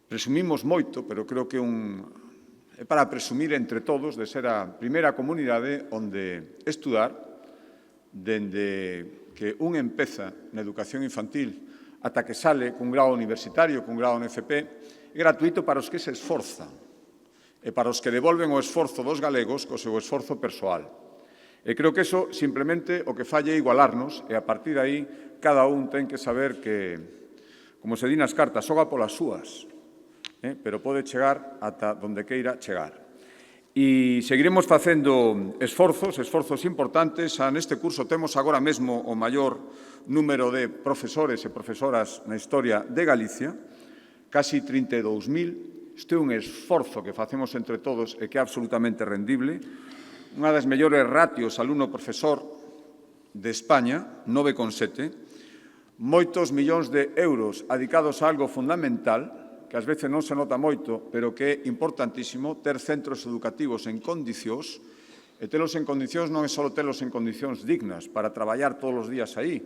presumimos moito, pero creo que é para presumir entre todos de ser a primeira comunidade onde estudar, dende que un empeza na educación infantil ata que sale cun grado universitario, cun grado en FP, é gratuito para os que se esforzan e para os que devolven o esforzo dos galegos co seu esforzo persoal. E creo que iso simplemente o que falle é igualarnos e a partir de aí cada un ten que saber que, como se di nas cartas, xoga polas súas, pero pode chegar ata onde queira chegar. E seguiremos facendo esforzos importantes. Neste curso temos agora mesmo o maior número de profesores e profesoras na historia de Galicia, casi 32.000. Isto é un esforzo que facemos entre todos e que é absolutamente rendible. Unha das mellores ratios alumno-profesor de España, 9,7. Moitos millóns de euros adicados a algo fundamental, que ás veces non se nota moito, pero que é importantísimo, ter centros educativos en condicións, e telos en condicións non é só telos en condicións dignas para traballar todos os días aí,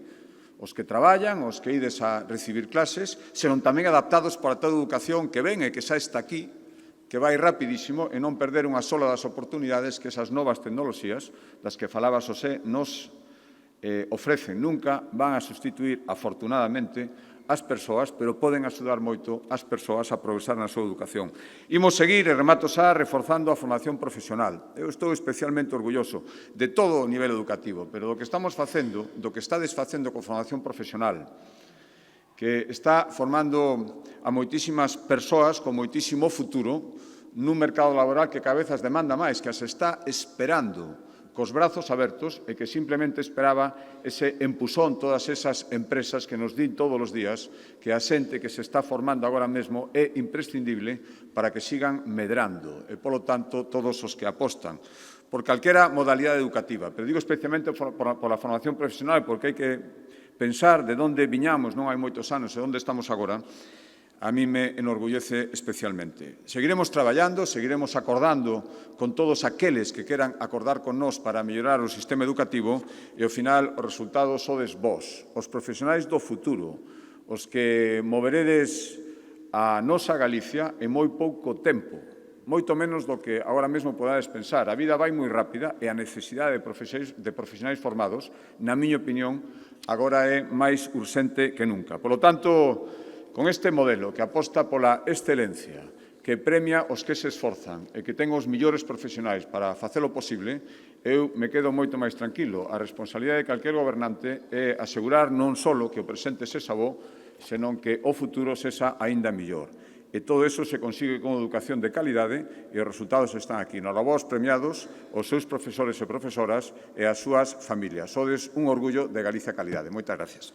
os que traballan, os que ides a recibir clases, senón tamén adaptados para toda a educación que ven e que xa está aquí, que vai rapidísimo e non perder unha sola das oportunidades que esas novas tecnoloxías, das que falaba Xosé, nos ofrecen. Nunca van a sustituir, afortunadamente, as persoas, pero poden axudar moito as persoas a progresar na súa educación. Imos seguir, e remato xa, reforzando a formación profesional. Eu estou especialmente orgulloso de todo o nivel educativo, pero do que estamos facendo, do que estades facendo con formación profesional, que está formando a moitísimas persoas con moitísimo futuro nun mercado laboral que cada vez as demanda máis, que as está esperando cos brazos abertos e que simplemente esperaba ese empusón todas esas empresas que nos din todos os días que a xente que se está formando agora mesmo é imprescindible para que sigan medrando e, polo tanto, todos os que apostan por calquera modalidade educativa. Pero digo especialmente por a formación profesional, porque hai que pensar de onde viñamos non hai moitos anos e onde estamos agora. A mí me enorgullece especialmente. Seguiremos traballando, seguiremos acordando con todos aqueles que queran acordar con nós para mellorar o sistema educativo e, ao final, os resultados sodes vós, os profesionais do futuro, os que moveredes a nosa Galicia en moi pouco tempo, moito menos do que agora mesmo podades pensar. A vida vai moi rápida e a necesidade de profesionais formados, na miña opinión, agora é máis urxente que nunca. Por lo tanto, con este modelo que aposta pola excelencia, que premia os que se esforzan e que ten os millores profesionais para facelo posible, eu me quedo moito máis tranquilo. A responsabilidade de calquer gobernante é asegurar non só que o presente sexa bo, senón que o futuro sexa aínda mellor. E todo iso se consigue con educación de calidade e os resultados están aquí. Noravós premiados, os seus profesores e profesoras e as súas familias. Sodes un orgullo de Galicia Calidade. Moitas gracias.